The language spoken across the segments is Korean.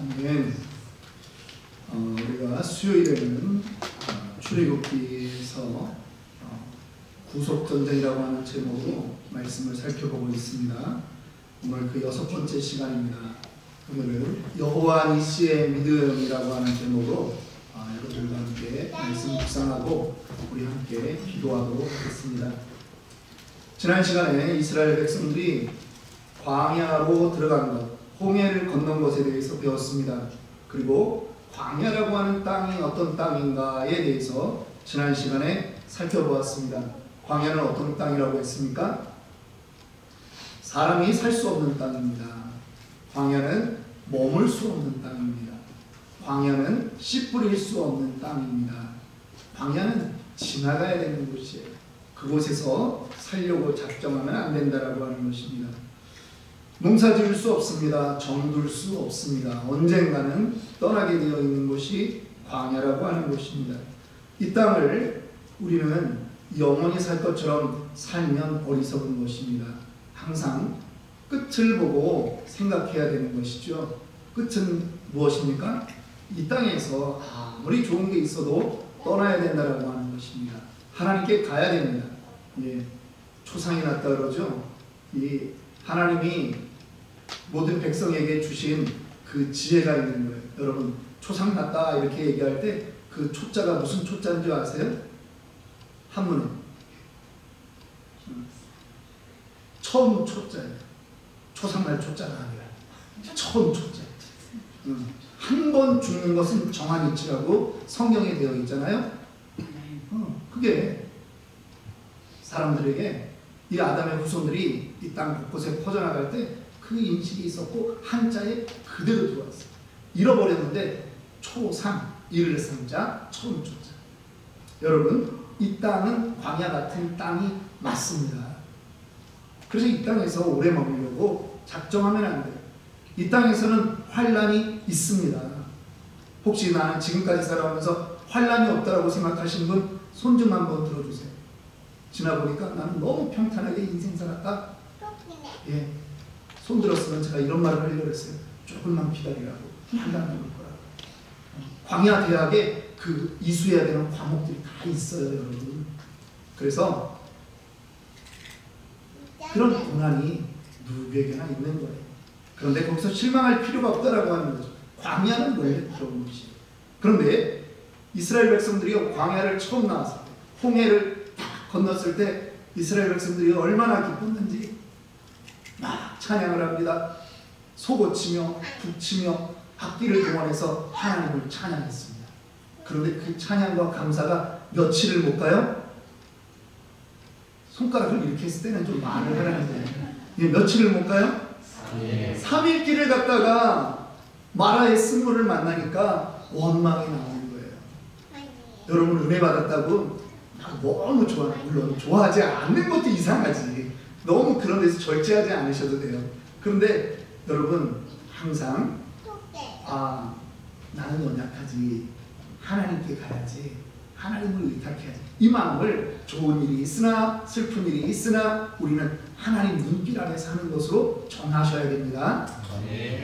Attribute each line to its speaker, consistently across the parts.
Speaker 1: 아멘. 우리가 수요일에는 출애굽기에서 구속전쟁이라고 하는 제목으로 말씀을 살펴보고 있습니다. 오늘 그 6번째 시간입니다. 오늘은 여호와 니시의 믿음이라고 하는 제목으로 여러분들과 함께 말씀 묵상하고 우리 함께 기도하도록 하겠습니다. 지난 시간에 이스라엘 백성들이 광야로 들어간 것, 홍해를 건넌 것에 대해서 배웠습니다. 그리고 광야라고 하는 땅이 어떤 땅인가에 대해서 지난 시간에 살펴보았습니다. 광야는 어떤 땅이라고 했습니까? 사람이 살 수 없는 땅입니다. 광야는 머물 수 없는 땅입니다. 광야는 씨 뿌릴 수 없는 땅입니다. 광야는 지나가야 되는 곳이에요. 그곳에서 살려고 작정하면 안 된다라고 하는 것입니다. 농사 지을 수 없습니다. 정둘 수 없습니다. 언젠가는 떠나게 되어 있는 곳이 광야라고 하는 곳입니다. 이 땅을 우리는 영원히 살 것처럼 살면 어리석은 것입니다. 항상 끝을 보고 생각해야 되는 것이죠. 끝은 무엇입니까? 이 땅에서 아무리 좋은 게 있어도 떠나야 된다라고 하는 것입니다. 하나님께 가야 됩니다. 초상이 났다 그러죠. 이 하나님이 모든 백성에게 주신 그 지혜가 있는 거예요. 여러분, 초상 났다 이렇게 얘기할 때 그 초자가 무슨 초자인 줄 아세요? 한문은 처음 초자예요. 초상날 초자가 아니라 처음 초자. 한 번 죽는 것은 정한 이치라고 성경에 되어 있잖아요. 그게 사람들에게 이 아담의 후손들이 이 땅 곳곳에 퍼져나갈 때 그 인식이 있었고 한자에 그대로 들어왔어요. 잃어버렸는데 초상, 이를 상자, 처음 초자. 여러분, 이 땅은 광야 같은 땅이 맞습니다. 그래서 이 땅에서 오래 머물려고 작정하면 안 돼요. 이 땅에서는 환란이 있습니다. 혹시 나는 지금까지 살아오면서 환란이 없다라고 생각하시는 분 손 좀 한번 들어주세요. 지나보니까 나는 너무 평탄하게 인생 살았다. 손 들었으면 제가 이런 말을 하려고 했어요. 조금만 기다리라고. 환란이 올 거라고. 광야 대학에 그 이수해야 되는 과목들이 다 있어요, 여러분. 그래서 그런 고난이 누구에게나 있는 거예요. 그런데 거기서 실망할 필요가 없다라고 하는 거죠. 광야는 원래 그런 것이에요. 그런데 이스라엘 백성들이 광야를 처음 나왔을 때, 홍해를 딱 건넜을 때 이스라엘 백성들이 얼마나 기뻤는지 막 찬양을 합니다. 소고치며 북치며 악기를 동원해서 하나님을 찬양했습니다. 그런데 그 찬양과 감사가 며칠을 못 가요? 손가락을 이렇게 했을 때는 좀 말을 하라는데 며칠을 못 가요? 3일 길을 갔다가 마라의 쓴물을 만나니까 원망이 나오는 거예요. 여러분, 은혜 받았다고 너무 물론 좋아하지 않는 것도 이상하지. 너무 그런 데서 절제하지 않으셔도 돼요. 그런데 여러분, 항상 나는 연약하지. 하나님께 가야지. 하나님을 의탁해야지. 이 마음을 좋은 일이 있으나 슬픈 일이 있으나 우리는 하나님 눈길 아래 사는 것으로 정하셔야 됩니다.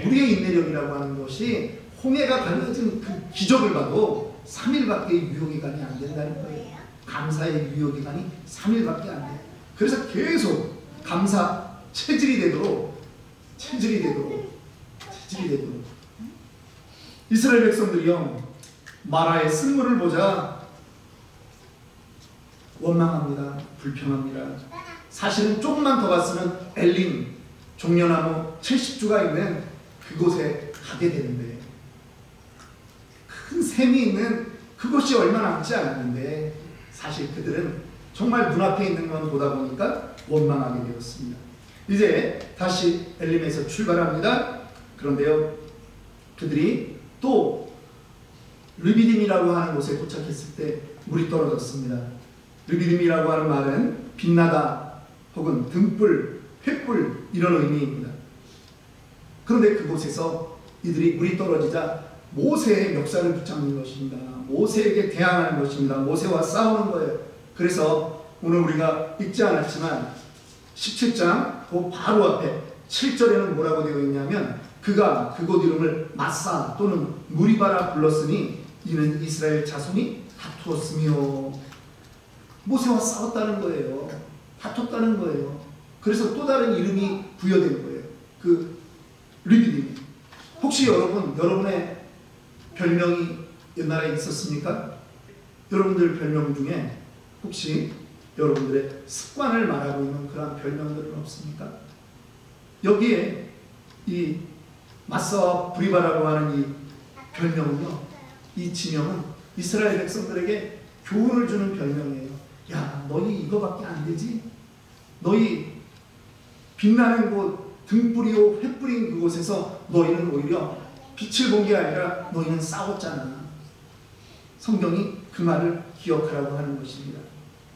Speaker 1: 우리의 인내력이라고 하는 것이 홍해가 갈라진 그 기적을 봐도 3일밖에 유효기간이 안 된다는 거예요. 감사의 유효기간이 3일밖에 안 돼요. 그래서 계속 감사 체질이 되도록 이스라엘 백성들이요, 마라의 쓴물을 보자 원망합니다. 불평합니다. 사실은 조금만 더 갔으면 엘림, 종려나무 70주가 있는 그곳에 가게 되는데 큰 샘이 있는 그곳이 얼마 남지 않았는데 사실 그들은 정말 눈앞에 있는 건 보다 보니까 원망하게 되었습니다. 이제 다시 엘림에서 출발합니다. 그런데요, 그들이 또 르비딤이라고 하는 곳에 도착했을 때 물이 떨어졌습니다. 르비딤이라고 하는 말은 빛나다 혹은 등불, 횃불 이런 의미입니다. 그런데 그곳에서 이들이 물이 떨어지자 모세의 멱살을 붙잡는 것입니다. 모세에게 대항하는 것입니다. 모세와 싸우는 거예요. 그래서 오늘 우리가 읽지 않았지만 17장 그 바로 앞에 7절에는 뭐라고 되어 있냐면 그가 그곳 이름을 마사 또는 무리바라 불렀으니 이는 이스라엘 자손이 다투었으며. 모세와 싸웠다는 거예요. 다퉜다는 거예요. 그래서 또 다른 이름이 부여된 거예요. 그 르비딤. 혹시 여러분의 별명이 옛날에 있었습니까? 여러분들 별명 중에 혹시 여러분들의 습관을 말하고 있는 그런 별명들은 없습니까? 여기에 이 마사와 브리바라고 하는 이 별명은요, 이 지명은 이스라엘 백성들에게 교훈을 주는 별명이에요. 야, 너희 이거밖에 안 되지? 너희 빛나는 곳, 등불이요 횃불인 그곳에서 너희는 오히려 빛을 본 게 아니라 너희는 싸웠잖아. 성경이 그 말을 기억하라고 하는 것입니다.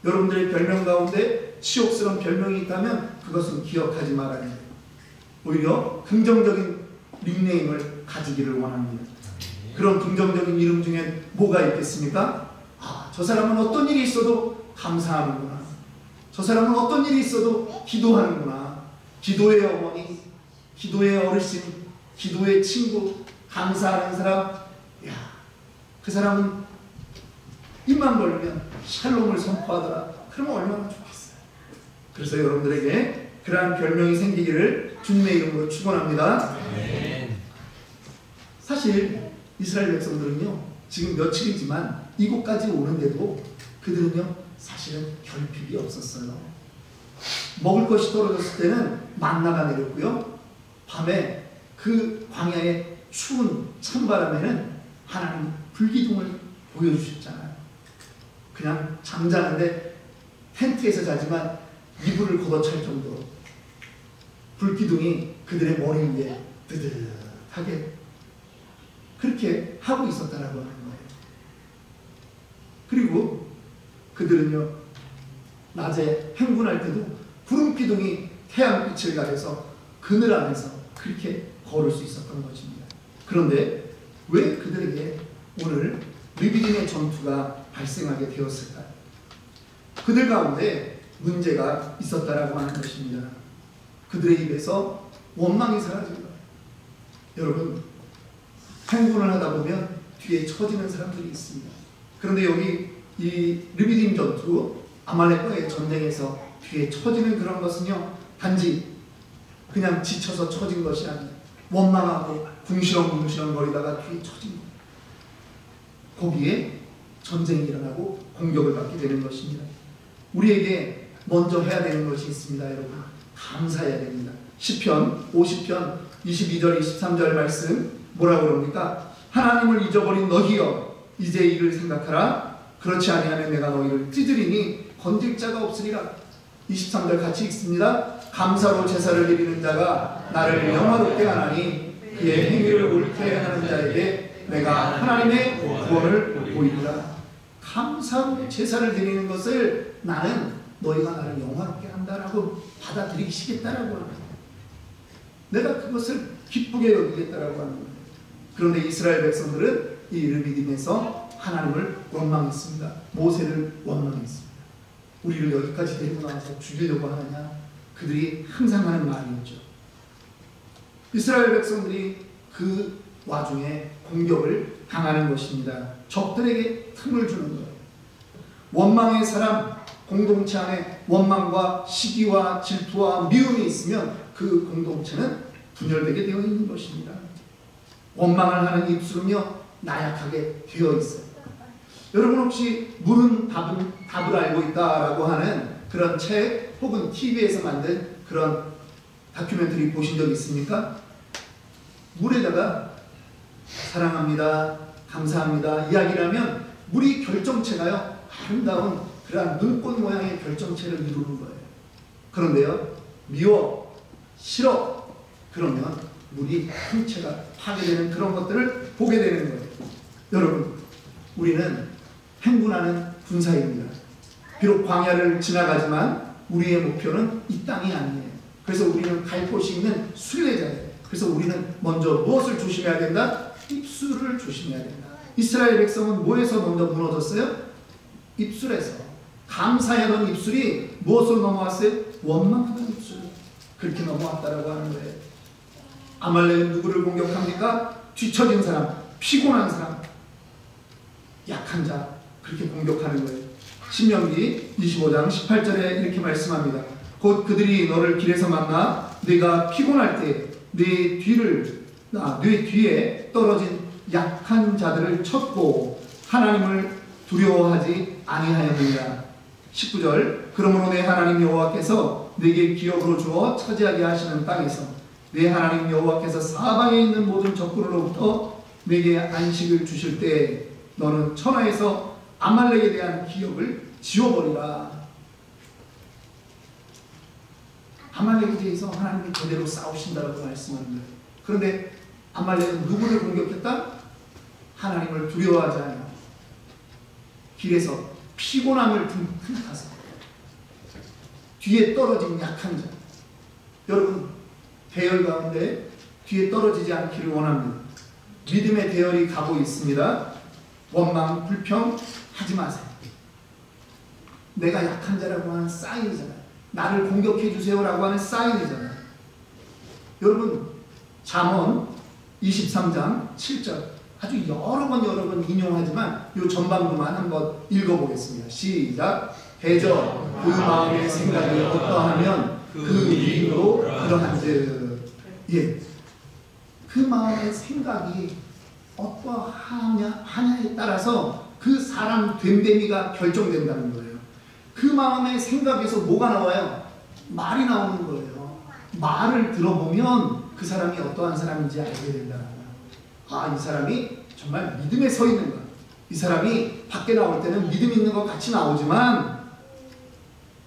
Speaker 1: 여러분들의 별명 가운데 치욕스러운 별명이 있다면 그것은 기억하지 말아야 해요. 오히려 긍정적인 닉네임을 가지기를 원합니다. 그런 긍정적인 이름 중에 뭐가 있겠습니까? 아, 저 사람은 어떤 일이 있어도 감사하는구나. 저 사람은 어떤 일이 있어도 기도하는구나. 기도의 어머니, 기도의 어르신, 기도의 친구, 감사하는 사람. 야, 그 사람은 입만 벌리면 샬롬을 선포하더라. 그러면 얼마나 좋겠어요. 그래서 여러분들에게 그러한 별명이 생기기를 주님의 이름으로 축원합니다. 사실 이스라엘 백성들은요, 지금 며칠이지만 이곳까지 오는데도 그들은요, 사실은 결핍이 없었어요. 먹을 것이 떨어졌을 때는 만나가 내렸고요, 밤에 그 광야의 추운 찬바람에는 하나님 불기둥을 보여주셨잖아요. 그냥 잠자는데 텐트에서 자지만 이불을 걷어찰 정도로 불기둥이 그들의 머리 위에 뜨뜻하게 그렇게 하고 있었다라고 하는 거예요. 그리고 그들은요, 낮에 행군할 때도 구름기둥이 태양빛을 가려서 그늘 안에서 그렇게 걸을 수 있었던 것입니다. 그런데 왜 그들에게 오늘 르비딤의 전투가 발생하게 되었을까요? 그들 가운데 문제가 있었다라고 하는 것입니다. 그들의 입에서 원망이 사라진 거예요. 여러분, 행군을 하다 보면 뒤에 처지는 사람들이 있습니다. 그런데 여기 이 르비딤 전투, 아말렉과의 전쟁에서 뒤에 처지는 그런 것은요, 단지 그냥 지쳐서 처진 것이 아니에요. 원망하고 궁시렁궁시렁 거리다가 뒤에 처진 거예요. 거기에 전쟁이 일어나고 공격을 받게 되는 것입니다. 우리에게 먼저 해야 되는 것이 있습니다. 여러분, 감사해야 됩니다. 시편 50편 22절 23절 말씀 뭐라고 그럽니까? 하나님을 잊어버린 너희여, 이제 이를 생각하라. 그렇지 아니하면 내가 너희를 찢으리니 건질 자가 없으리라. 23절 같이 읽습니다. 감사로 제사를 드리는 자가 나를 영화롭게 하나니 그의 행위를 옳게 하는 자에게 내가 하나님의 구원을 보이리라. 감사로 제사를 드리는 것을 나는 너희가 나를 영화롭게 한다라고 받아들이시겠다라고 하는 거예요. 내가 그것을 기쁘게 여기겠다라고 하는 거예요. 그런데 이스라엘 백성들은 이 르비딤에서 하나님을 원망했습니다. 모세를 원망했습니다. 우리를 여기까지 데리고 나와서 죽이려고 하느냐? 그들이 항상 하는 말이었죠. 이스라엘 백성들이 그 와중에 공격을 당하는 것입니다. 적들에게 틈을 주는 거예요. 원망의 사람, 공동체 안에 원망과 시기와 질투와 미움이 있으면 그 공동체는 분열되게 되어 있는 것입니다. 원망을 하는 입술은요, 나약하게 되어 있어요. 여러분 혹시 물은 답을 알고 있다라고 하는 그런 책 혹은 TV에서 만든 그런 다큐멘터리 보신 적 있습니까? 물에다가 사랑합니다, 감사합니다 이야기를 하면 물이 결정체가요, 아름다운 그러한 눈꽃 모양의 결정체를 이루는 거예요. 그런데요, 미워, 싫어, 그러면 물이 형체가 파괴되는 그런 것들을 보게 되는 거예요. 여러분, 우리는 행군하는 군사입니다. 비록 광야를 지나가지만 우리의 목표는 이 땅이 아니에요. 그래서 우리는 갈 곳이 있는 순례자예요. 그래서 우리는 먼저 무엇을 조심해야 된다? 입술을 조심해야 된다. 이스라엘 백성은 뭐에서 먼저 무너졌어요? 입술에서. 감사하던 입술이 무엇으로 넘어왔어요? 원망하던 입술. 그렇게 넘어왔다라고 하는 거예요. 아말렉은 누구를 공격합니까? 뒤처진 사람, 피곤한 사람, 약한 자, 그렇게 공격하는 거예요. 신명기 25장 18절에 이렇게 말씀합니다. 곧 그들이 너를 길에서 만나 네가 피곤할 때 네 뒤에 떨어진 약한 자들을 쳤고 하나님을 두려워하지 아니하였느니라. 19절 그러므로 내 하나님 여호와께서 내게 기업으로 주어 차지하게 하시는 땅에서 내 하나님 여호와께서 사방에 있는 모든 적군으로부터 내게 안식을 주실 때 너는 천하에서 아말렉에 대한 기업을 지워버리라. 아말렉에 대해서 하나님이 제대로 싸우신다고 말씀하는 거예요. 그런데 아말렉은 누구를 공격했다? 하나님을 두려워하지 않아요. 길에서 피곤함을 틈타서 뒤에 떨어진 약한 자, 여러분 대열 가운데 뒤에 떨어지지 않기를 원합니다. 믿음의 대열이 가고 있습니다. 원망, 불평 하지 마세요. 내가 약한 자라고 하는 사인이잖아요. 나를 공격해 주세요라고 하는 사인이잖아요. 여러분 잠언 23장 7절 아주 여러 번 인용하지만 이 전반부만 한번 읽어보겠습니다. 시작. 대저 그 마음의 생각이 어떠하면 그 이익도 그러한즉. 예, 그 마음의 생각이 어떠하냐에 따라서 그 사람 됨됨이가 결정된다는 거예요. 그 마음의 생각에서 뭐가 나와요? 말이 나오는 거예요. 말을 들어보면 그 사람이 어떠한 사람인지 알게 된다는 거예요. 아, 이 사람이 정말 믿음에 서 있는 것. 이 사람이 밖에 나올 때는 믿음 있는 것 같이 나오지만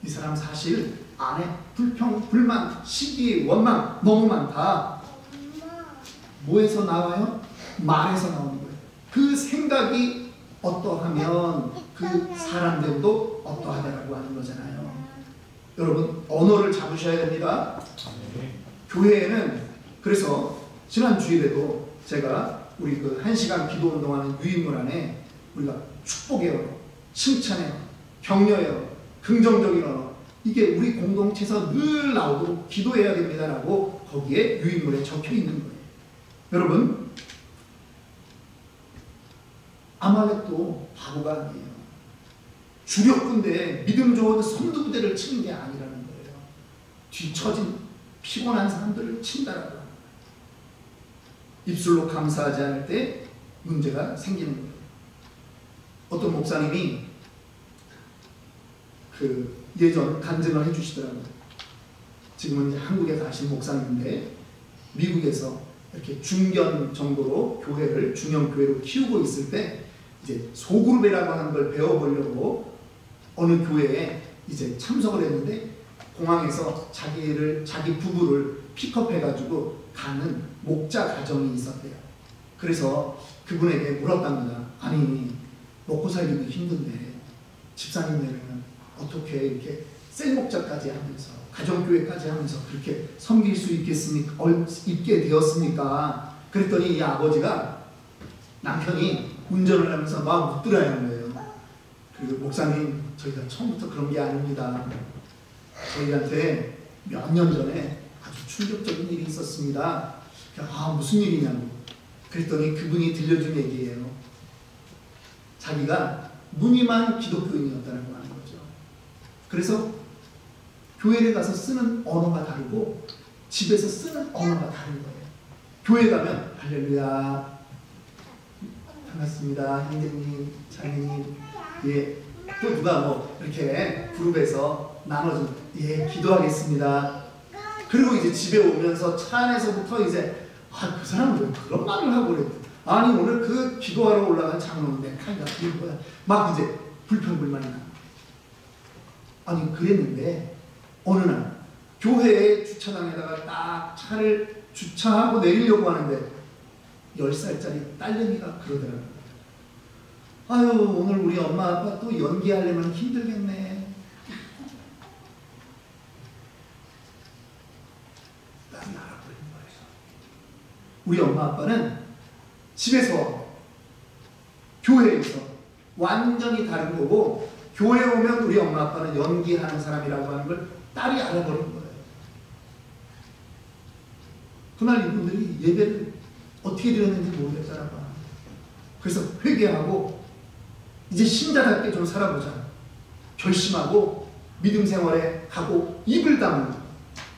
Speaker 1: 이 사람 사실 안에 불평, 불만, 시기, 원망 너무 많다. 뭐에서 나와요? 말에서 나오는 거예요. 그 생각이 어떠하면 그 사람들도 어떠하다라고 하는 거잖아요. 여러분 언어를 잡으셔야 됩니다. 교회에는 그래서 지난 주일에도 제가 우리 그 1시간 기도 운동하는 유인물 안에 우리가 축복의 언어, 칭찬의 언어, 격려의 언어, 긍정적인 언어 이게 우리 공동체에서 늘 나오도록 기도해야 됩니다라고 거기에 유인물에 적혀 있는 거예요. 여러분 아말렉도 바보가 아니에요. 주력 군대, 믿음 좋은 선두부대를 치는 게 아니라는 거예요. 뒤처진 피곤한 사람들을 친다라고 합니다. 입술로 감사하지 않을 때 문제가 생기는 거예요. 어떤 목사님이 그 예전 간증을 해주시더라고요. 지금은 이제 한국에 가신 목사님인데 미국에서 이렇게 중견 정도로 교회를 중형 교회로 키우고 있을 때 이제 소그룹이라고 하는 걸 배워보려고 어느 교회에 이제 참석을 했는데 공항에서 자기 부부를 픽업해가지고 가는 목자 가정이 있었대요. 그래서 그분에게 물었답니다. 아니 먹고 살기도 힘든데 집사님네는 어떻게 이렇게 셀목자까지 하면서 가정교회까지 하면서 그렇게 섬길 수 있게 되었습니까? 그랬더니 이 아버지가 남편이 운전을 하면서 막 묻더라는 거예요. 그리고 목사님 저희가 처음부터 그런 게 아닙니다. 저희한테 몇 년 전에 아주 충격적인 일이 있었습니다. 아 무슨 일이냐고 그랬더니 그분이 들려준 얘기예요. 자기가 무늬만 기독교인이었다는 거 하는 거죠. 그래서 교회를 가서 쓰는 언어가 다르고 집에서 쓰는 언어가 다른 거예요. 교회 가면 할렐루야 반갑습니다 형제님 자매님 예 또 누가 뭐 이렇게 그룹에서 나눠준 예 기도하겠습니다. 그리고 이제 집에 오면서 차 안에서부터 이제 아 그 사람은 왜 그런 말을 하고 그래. 아니 오늘 그 기도하러 올라간 장로인데 칼가 이런 거야. 막 이제 불평불만이 나. 아니 그랬는데 어느 날 교회의 주차장에다가 딱 차를 주차하고 내리려고 하는데 10살짜리 딸내미가 그러더라고요. 아유 오늘 우리 엄마 아빠 또 연기하려면 힘들겠네. 딱 알아버린 거예요. 우리 엄마 아빠는 집에서 교회에서 완전히 다른 거고 교회에 오면 우리 엄마 아빠는 연기하는 사람이라고 하는 걸 딸이 알아버린 거예요. 그날 이분들이 예배를 어떻게 드렸는지 모르겠더라고요. 그래서 회개하고 이제 신자답게 좀 살아보자 결심하고 믿음 생활에 가고 입을 다물고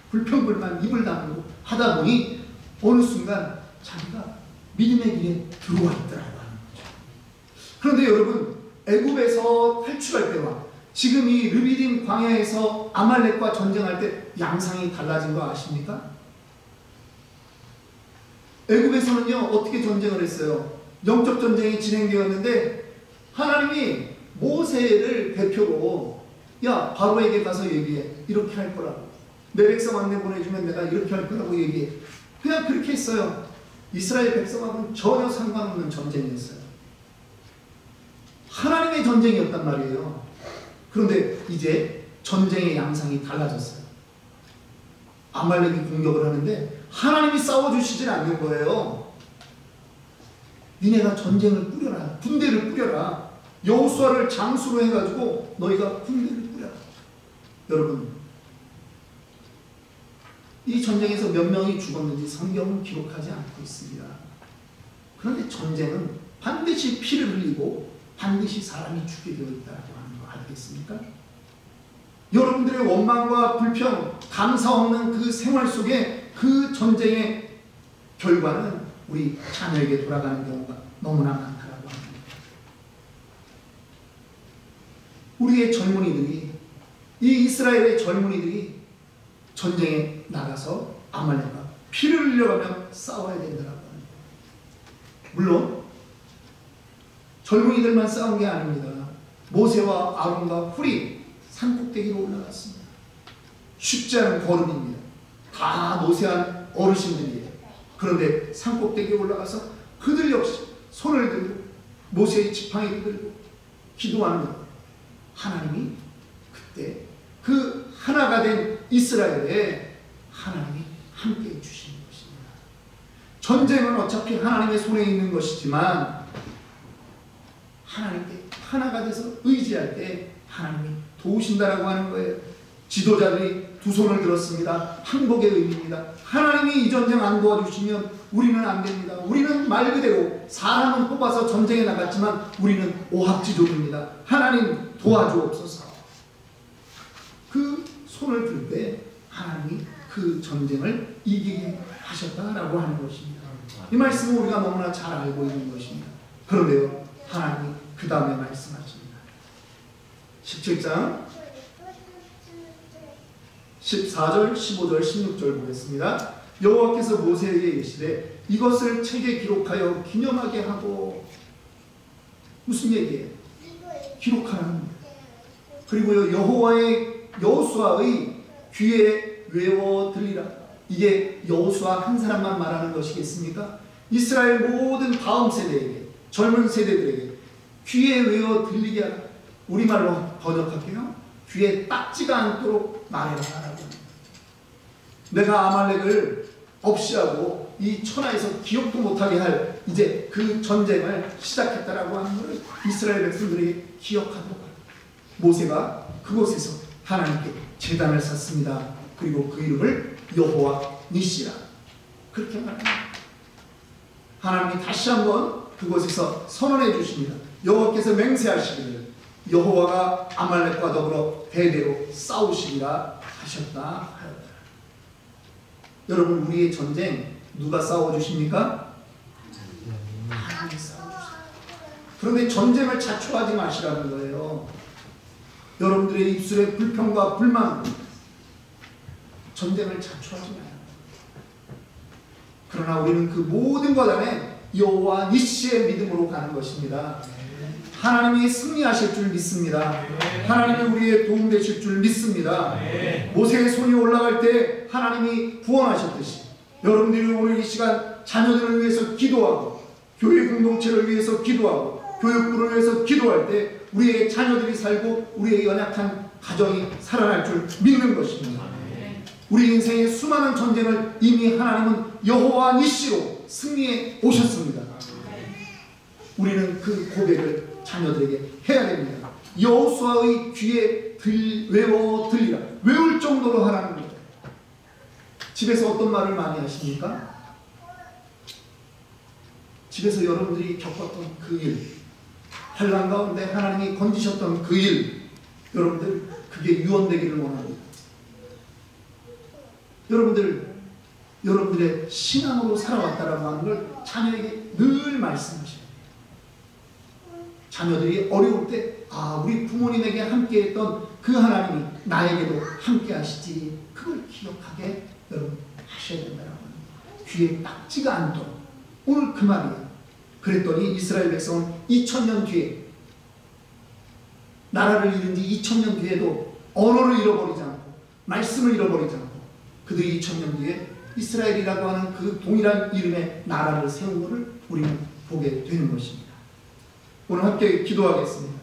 Speaker 1: 불평불만 입을 다물고 하다 보니 어느 순간 자기가 믿음의 길에 들어와 있더라고요. 그런데 여러분, 애굽에서 탈출할 때와 지금 이 르비딤 광야에서 아말렉과 전쟁할 때 양상이 달라진 거 아십니까? 애굽에서는요 어떻게 전쟁을 했어요? 영적 전쟁이 진행되었는데 하나님이 모세를 대표로 야 바로에게 가서 얘기해, 이렇게 할 거라고, 내 백성한테 보내주면 내가 이렇게 할 거라고 얘기해. 그냥 그렇게 했어요. 이스라엘 백성하고는 전혀 상관없는 전쟁이었어요. 하나님의 전쟁이었단 말이에요. 그런데 이제 전쟁의 양상이 달라졌어요. 아말렉이 공격을 하는데 하나님이 싸워주시질 않는 거예요. 니네가 전쟁을 꾸려라, 군대를 꾸려라, 여호수아를 장수로 해가지고 너희가 군대를 꾸려라. 여러분, 이 전쟁에서 몇 명이 죽었는지 성경은 기록하지 않고 있습니다. 그런데 전쟁은 반드시 피를 흘리고 반드시 사람이 죽게 되어 있다고 하는 거 알겠습니까? 여러분들의 원망과 불평, 감사 없는 그 생활 속에 그 전쟁의 결과는 우리 자녀에게 돌아가는 경우가 너무나 많다고 합니다. 우리의 젊은이들이, 이 이스라엘의 젊은이들이 전쟁에 나가서 아말렉과 피를 흘려가며 싸워야 된다고 합니다. 물론 젊은이들만 싸운 게 아닙니다. 모세와 아론과 훌이 산꼭대기로 올라갔습니다. 쉽지 않은 걸음입니다. 다 노쇠한 어르신들이에요. 그런데 산꼭대기에 올라가서 그들 역시 손을 들고 모세의 지팡이를 들고 기도하는 것. 하나님이 그때 그 하나가 된 이스라엘에 하나님이 함께 해주시는 것입니다. 전쟁은 어차피 하나님의 손에 있는 것이지만 하나님께 하나가 돼서 의지할 때 하나님이 도우신다라고 하는 거예요. 지도자들이 두 손을 들었습니다. 항복의 의미입니다. 하나님이 이 전쟁 안 도와주시면 우리는 안 됩니다. 우리는 말 그대로 사람은 뽑아서 전쟁에 나갔지만 우리는 오합지졸입니다. 하나님 도와주옵소서. 그 손을 들 때 하나님이 그 전쟁을 이기게 하셨다라고 하는 것입니다. 이 말씀은 우리가 너무나 잘 알고 있는 것입니다. 그런데요, 하나님이 그 다음에 말씀하십니다. 17장 14절, 15절, 16절 보겠습니다. 여호와께서 모세에게 이르시되 이것을 책에 기록하여 기념하게 하고. 무슨 얘기예요? 기록하라는 겁니다. 그리고요, 여호수아의 귀에 외워 들리라. 이게 여호수아 한 사람만 말하는 것이겠습니까? 이스라엘 모든 다음 세대에게, 젊은 세대들에게 귀에 외워 들리게 하라. 우리말로 번역할게요. 귀에 딱지가 않도록 말해라. 내가 아말렉을 없이 하고 이 천하에서 기억도 못하게 할 이제 그 전쟁을 시작했다라고 하는 것을 이스라엘 백성들이 기억하도록 합니다. 모세가 그곳에서 하나님께 제단을 샀습니다. 그리고 그 이름을 여호와 니시라 그렇게 말합니다. 하나님이 다시 한번 그곳에서 선언해 주십니다. 여호와께서 맹세하시기를 여호와가 아말렉과 더불어 대대로 싸우시리라 하셨다 하였다. 여러분, 우리의 전쟁 누가 싸워주십니까? 하나님이 싸워주십니다. 그런데 전쟁을 자초하지 마시라는 거예요. 여러분들의 입술에 불평과 불만, 전쟁을 자초하지 마요. 그러나 우리는 그 모든 것 안에 여호와 니시의 믿음으로 가는 것입니다. 하나님이 승리하실 줄 믿습니다. 하나님이 우리의 도움 되실 줄 믿습니다. 모세의 손이 올라갈 때 하나님이 구원하셨듯이 여러분들이 오늘 이 시간 자녀들을 위해서 기도하고 교회 공동체를 위해서 기도하고 교육부를 위해서 기도할 때 우리의 자녀들이 살고 우리의 연약한 가정이 살아날 줄 믿는 것입니다. 우리 인생의 수많은 전쟁을 이미 하나님은 여호와 니시로 승리해 오셨습니다. 우리는 그 고백을 자녀들에게 해야 됩니다. 여호수아의 귀에 외워 들리라. 외울 정도로 하라는 거예요. 집에서 어떤 말을 많이 하십니까? 집에서 여러분들이 겪었던 그 일, 환난 가운데 하나님이 건지셨던 그 일, 여러분들 그게 유언되기를 원합니다. 여러분들의 신앙으로 살아왔다라고 하는 걸 자녀에게 늘 말씀하셔야 돼요. 자녀들이 어려울 때 우리 부모님에게 함께했던 그 하나님이 나에게도 함께하시지, 그걸 기억하게 여러분 하셔야 된다라고 합니다. 귀에 딱지가 않도록. 오늘 그 말이에요. 그랬더니 이스라엘 백성은 2000년 뒤에, 나라를 잃은 지 2000년 뒤에도 언어를 잃어버리지 않고 말씀을 잃어버리지 않고 그들이 2000년 뒤에 이스라엘이라고 하는 그 동일한 이름의 나라를 세운 것을 우리는 보게 되는 것입니다. 오늘 함께 기도하겠습니다.